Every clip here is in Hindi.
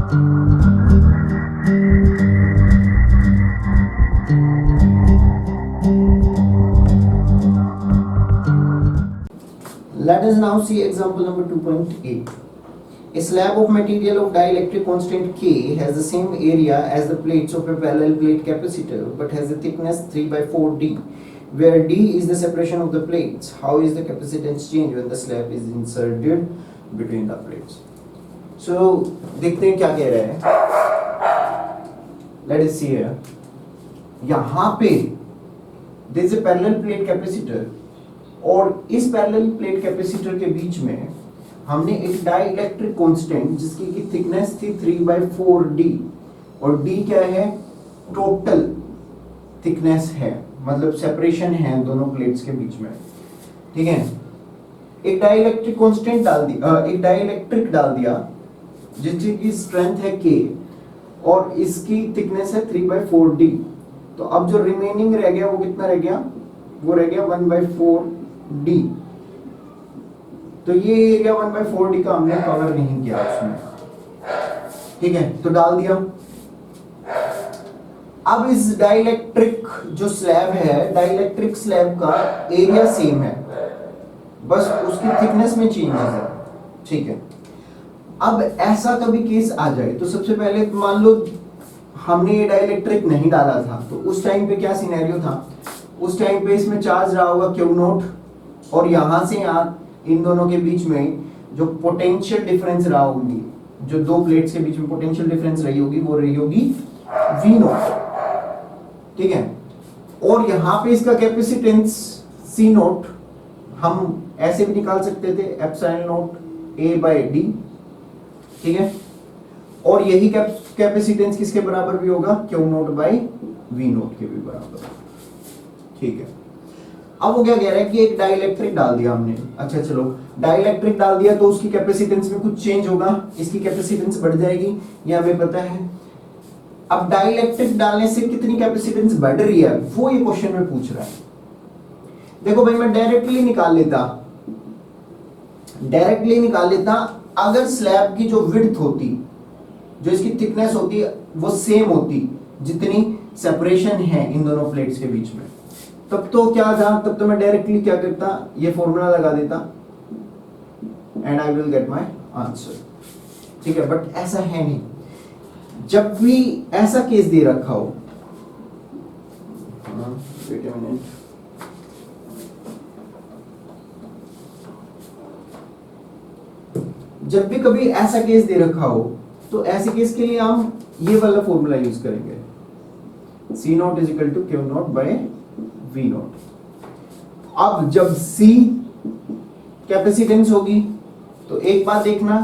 Let us now see example number 2.8. A slab of material of dielectric constant K has the same area as the plates of a parallel plate capacitor but has a thickness 3/4 D, where D is the separation of the plates. How is the capacitance change when the slab is inserted between the plates? So देखते हैं क्या कह रहा है. Let us see here. यहाँ पे there is a parallel plate capacitor और इस पैरेलल प्लेट कैपेसिटर के बीच में हमने एक डाइलेक्ट्रिक कांस्टेंट जिसकी की थिकनेस थी 3/4 डी, और डी क्या है, टोटल थिकनेस है, मतलब सेपरेशन है दोनों प्लेट्स के बीच में. ठीक है, एक डाइलेक्ट्रिक कांस्टेंट डाल दिया, एक डाइलेक्ट्रिक डाल दिया जिसकी स्ट्रेंथ है के और इसकी थिकनेस है 3/4 डी. तो अब जो रिमेनिंग रह गया वो कितना रह गया, वो रह गया 1/4 डी. तो ये एरिया 1/4 डी का हमने कवर नहीं किया उसमें. ठीक है, तो डाल दिया. अब इस डाइलेक्ट्रिक जो स्लैब है, डाइलेक्ट्रिक स्लैब का एरिया सेम है, बस उसकी थिकनेस में चेंजेस है. ठीक है, अब ऐसा कभी केस आ जाए तो सबसे पहले मान लो हमने ये डाइलेक्ट्रिक नहीं डाला था, तो उस टाइम पे क्या सिनेरियो था, उस टाइम पे इसमें चार्ज रहा होगा क्यू नोट, और यहां से यहां इन दोनों के बीच में जो पोटेंशियल डिफरेंस रहा होगी, जो दो प्लेट्स के बीच में पोटेंशियल डिफरेंस रही होगी, वो रही होगी वी नोट. ठीक है, और यहां पे इसका कैपेसिटेंस सी नोट हम ऐसे भी निकाल सकते थे, epsilon naught A by D. ठीक है, और यही कैपेसिटेंस किसके बराबर भी होगा, Q naught by V naught के भी बराबर. ठीक है, अब वो क्या कह रहा है कि एक डाइलेक्ट्रिक डाल दिया हमने. अच्छा चलो, डाइलेक्ट्रिक डाल दिया तो उसकी कैपेसिटेंस में कुछ चेंज होगा, इसकी कैपेसिटेंस बढ़ जाएगी, ये हमें पता है. अब डाइलेक्ट्रिक डालने से कितनी कैपेसिटेंस बढ़ रही है वो ये क्वेश्चन में पूछ रहा है. देखो भाई, मैं डायरेक्टली निकाल लेता अगर स्लैब की जो विड्थ होती, जो इसकी थिकनेस होती, वो सेम होती जितनी सेपरेशन है इन दोनों प्लेट्स के बीच में, तब तो क्या था, तब तो मैं डायरेक्टली क्या करता, ये फॉर्मूला लगा देता and I will get my answer. ठीक है, बट ऐसा है नहीं. जब भी ऐसा केस दे रखा हो, वेट अ मिनट, जब भी कभी ऐसा केस दे रखा हो तो ऐसे केस के लिए हम ये वाला फॉर्मूला यूज करेंगे, C naught is equal to Q naught by V naught. अब जब C कैपेसिटेंस होगी तो एक बात देखना,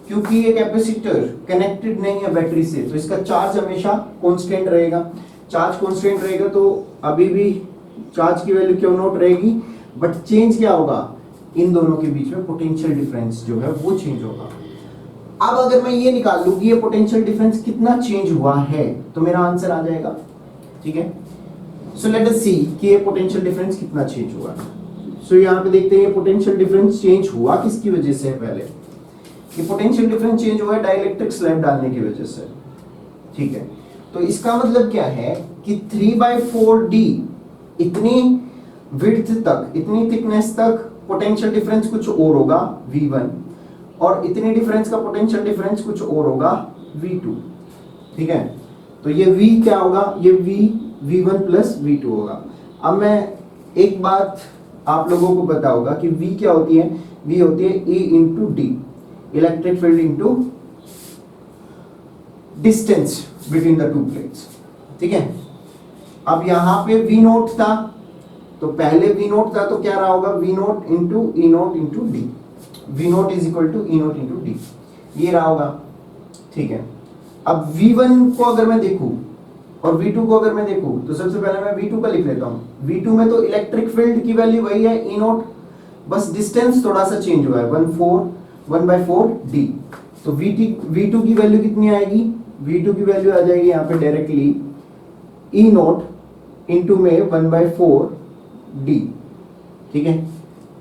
क्योंकि ये कैपेसिटर कनेक्टेड नहीं है बैटरी से, तो इसका चार्ज हमेशा कांस्टेंट रहेगा. चार्ज कांस्टेंट रहेगा तो अभी भी चार्ज की वैल्यू क्यू नॉट रहेगी, बट चेंज क्या होगा, इन दोनों के बीच में पोटेंशियल डिफरेंस जो है वो चेंज होगा. अब अगर मैं ये निकाल लूं कि ये पोटेंशियल डिफरेंस कितना चेंज हुआ है, तो मेरा आंसर आ जाएगा. ठीक है, सो लेट अस सी कि ये पोटेंशियल डिफरेंस कितना चेंज हुआ. सो यहाँ पे देखते हैं ये पोटेंशियल डिफरेंस चेंज हुआ किसकी वजह से है. पहले ये पोटेंशियल डिफरेंस चेंज हुआ है डाइलेक्ट्रिक स्लैब डालने की वजह से. ठीक है, तो इसका मतलब क्या है कि 3/4 डी इतनी विड्थ तक, इतनी थिकनेस तक पोटेंशियल डिफरेंस कुछ और होगा V1, और इतने डिफरेंस का पोटेंशियल डिफरेंस कुछ और होगा V2. ठीक है, तो ये V क्या होगा, ये V1 प्लस V2 होगा. अब मैं एक बात आप लोगों को पता होगा कि V क्या होती है, V होती है E into D, electric field into distance between the two plates. ठीक है, अब यहां पे V नोट था, तो पहले V नोट था तो क्या रहा होगा, V naught into E naught into D. V naught is equal to E naught into D, ये रहा होगा. ठीक है, अब V1 को अगर मैं देखूं और V2 को अगर मैं देखूं, तो सबसे पहले मैं V2 का लिख लेता हूं. V2 में तो इलेक्ट्रिक फील्ड की वैल्यू वही है E नोट, बस डिस्टेंस थोड़ा सा चेंज हुआ है, 1/4 डी. तो V2 की वैल्यू कितनी आएगी, V2 की वैल्यू आ जाएगी यहाँ पे डायरेक्टली E नोट इंटू में 1/4 डी. ठीक है,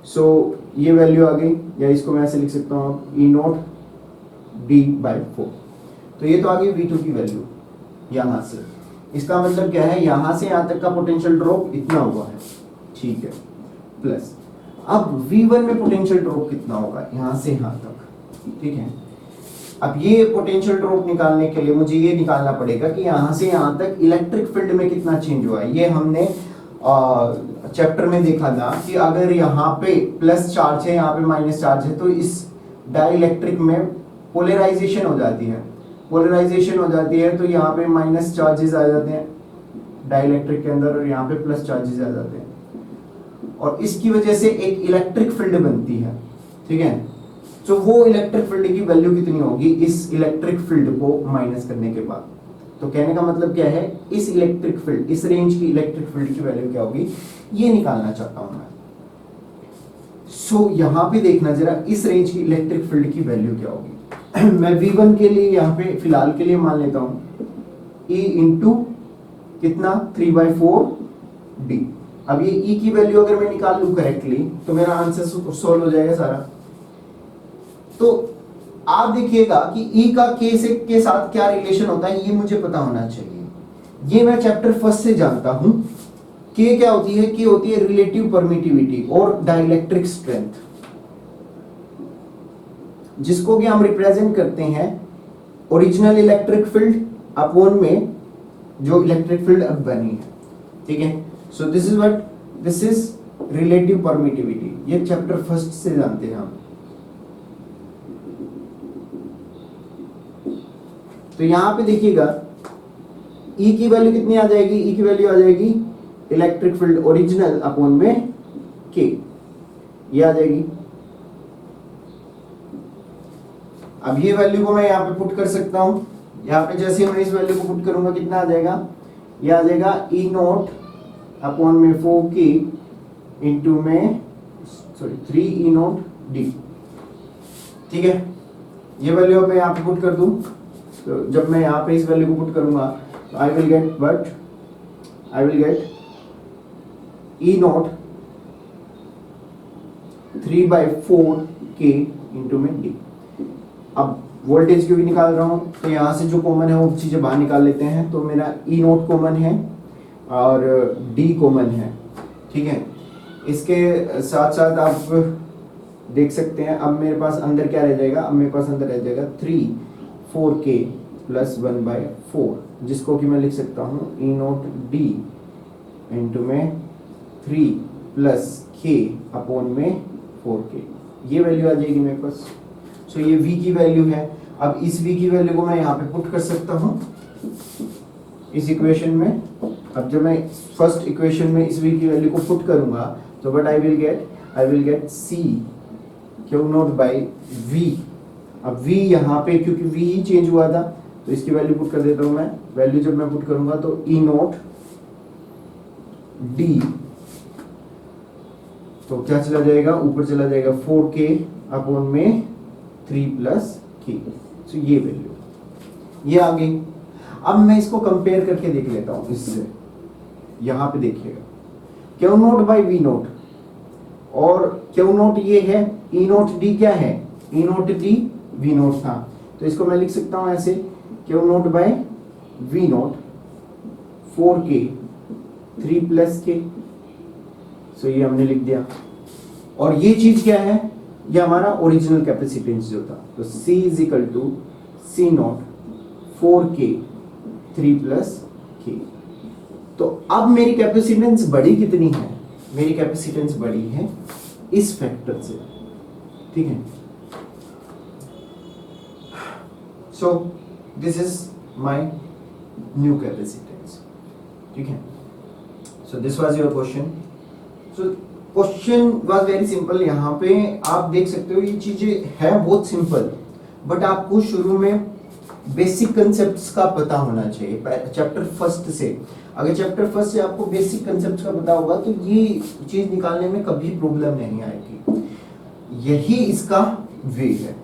सो ये वैल्यू आ गई, या इसको मैं ऐसे लिख सकता हूँ E नोट D/4. तो ये तो आ गई V2 की वैल्यू यहां से। इसका मतलब क्या है, यहां से यहां तक का पोटेंशियल ड्रॉप इतना हुआ है, ठीक है। प्लस अब V1 में पोटेंशियल ड्रॉप कितना होगा, यहां से यहां तक, ठीक है। अब ये पोटेंशियल ड्रॉप निकालने के लिए मुझे ये निकालना पड़ेगा कि यहां से यहां तक इलेक्ट्रिक फील्ड में कितना चेंज हुआ है। ये हमने चैप्टर में देखा था कि अगर यहाँ पे प्लस चार्ज है, यहाँ पे माइनस चार्ज है, तो इस डाइलेक्ट्रिक में पोलराइजेशन हो जाती है। पोलराइजेशन हो जाती है तो यहाँ पे माइनस चार्जेस आ जाते हैं डाइलेक्ट्रिक के अंदर, और यहाँ पे प्लस चार्जेस आ जाते हैं, और इसकी वजह से एक इलेक्ट्रिक फील्ड बनती है, ठीक है। तो वो इलेक्ट्रिक फील्ड की वैल्यू कितनी होगी इस इलेक्ट्रिक फील्ड को माइनस करने के बाद। तो कहने का मतलब क्या है, इस इलेक्ट्रिक फील्ड, इस रेंज की इलेक्ट्रिक फील्ड की वैल्यू क्या होगी, ये निकालना चाहता हूं मैं। सो यहां पे देखना जरा, इस रेंज की इलेक्ट्रिक फील्ड की वैल्यू क्या होगी। मैं V1 के लिए यहां पे फिलहाल के लिए मान लेता हूं E इंटू कितना 3/4D। अब ये E की वैल्यू अगर मैं निकाल लूं करेक्टली तो मेरा आंसर सोल्व हो जाएगा सारा। तो आप देखिएगा कि E का K से के साथ क्या रिलेशन होता है, ये मुझे पता होना चाहिए। ये मैं चैप्टर फर्स्ट से जानता हूं। K क्या होती है, K होती है रिलेटिव परमिटिविटी और डाइलेक्ट्रिक स्ट्रेंथ, जिसको कि हम रिप्रेजेंट करते हैं ओरिजिनल इलेक्ट्रिक फील्ड अपॉन में जो इलेक्ट्रिक फील्ड अब बनी है, ठीक है। So this is what, this is relative permittivity. ये चैप्टर फर्स्ट से जानते हैं हम। तो यहां पे देखिएगा E की वैल्यू कितनी आ जाएगी, E की वैल्यू आ जाएगी इलेक्ट्रिक फील्ड ओरिजिनल अपॉन में K, ये आ जाएगी। अब ये वैल्यू को मैं यहाँ पे पुट कर सकता हूं। यहाँ पे जैसे मैं इस वैल्यू को पुट करूंगा कितना आ जाएगा, ये आ जाएगा E नॉट अपॉन में 4K इंटू में 3 E नॉट D, ठीक है। ये वैल्यू मैं यहाँ पे पुट कर दूं, तो जब मैं यहाँ पे इस वैल्यू को पुट करूंगा तो I will get E not 3/4K into में D। अब वोल्टेज क्यों निकाल रहा हूं, तो यहाँ से जो कॉमन है वो चीजें बाहर निकाल लेते हैं। तो मेरा E नॉट कॉमन है और D कॉमन है, ठीक है। इसके साथ साथ आप देख सकते हैं अब मेरे पास अंदर क्या रह जाएगा, अब मेरे पास अंदर रह जाएगा 3/4K प्लस 1/4, जिसको कि मैं लिख सकता हूँ E नॉट D इंटू में 3 प्लस K अपॉन में 4K। ये वैल्यू आ जाएगी मेरे पास। सो ये V की वैल्यू है। अब इस V की वैल्यू को मैं यहाँ पे पुट कर सकता हूँ इस इक्वेशन में। अब जब मैं फर्स्ट इक्वेशन में इस V की वैल्यू को पुट करूंगा तो but I will get C Q not by V। अब V यहाँ पे क्योंकि V ही चेंज हुआ था तो इसकी वैल्यू पुट कर देता हूँ मैं। वैल्यू जब मैं पुट करूंगा तो E नॉट D, तो क्या चला जाएगा, ऊपर चला जाएगा 4K अपॉन में 3 प्लस K। तो ये वैल्यू ये आ गई। अब मैं इसको कंपेयर करके देख लेता हूं इससे। यहां पे देखिएगा Q not by V not और Q नॉट ये है, E नॉट D क्या है, E not D V not था। तो इसको मैं लिख सकता हूं ऐसे Q not by V not 4K 3 plus K। सो ये हमने लिख दिया। और ये चीज क्या है, ये हमारा ओरिजिनल कैपेसिटेंस जो था। तो C is equal to C naught 4K 3 plus K। तो अब मेरी कैपेसिटेंस बड़ी कितनी है, मेरी कैपेसिटेंस बड़ी है इस फैक्टर से, ठीक है। So this is my new capacitance, ठीक है। So this was your question. So question was very simple. यहाँ पे आप देख सकते हो ये चीजें है बहुत सिंपल, बट आपको शुरू में बेसिक कंसेप्ट्स का पता होना चाहिए चैप्टर फर्स्ट से। अगर चैप्टर फर्स्ट से आपको बेसिक कंसेप्ट्स का पता होगा तो ये चीज निकालने में कभी प्रॉब्लम नहीं आएगी। यही इसका वे है।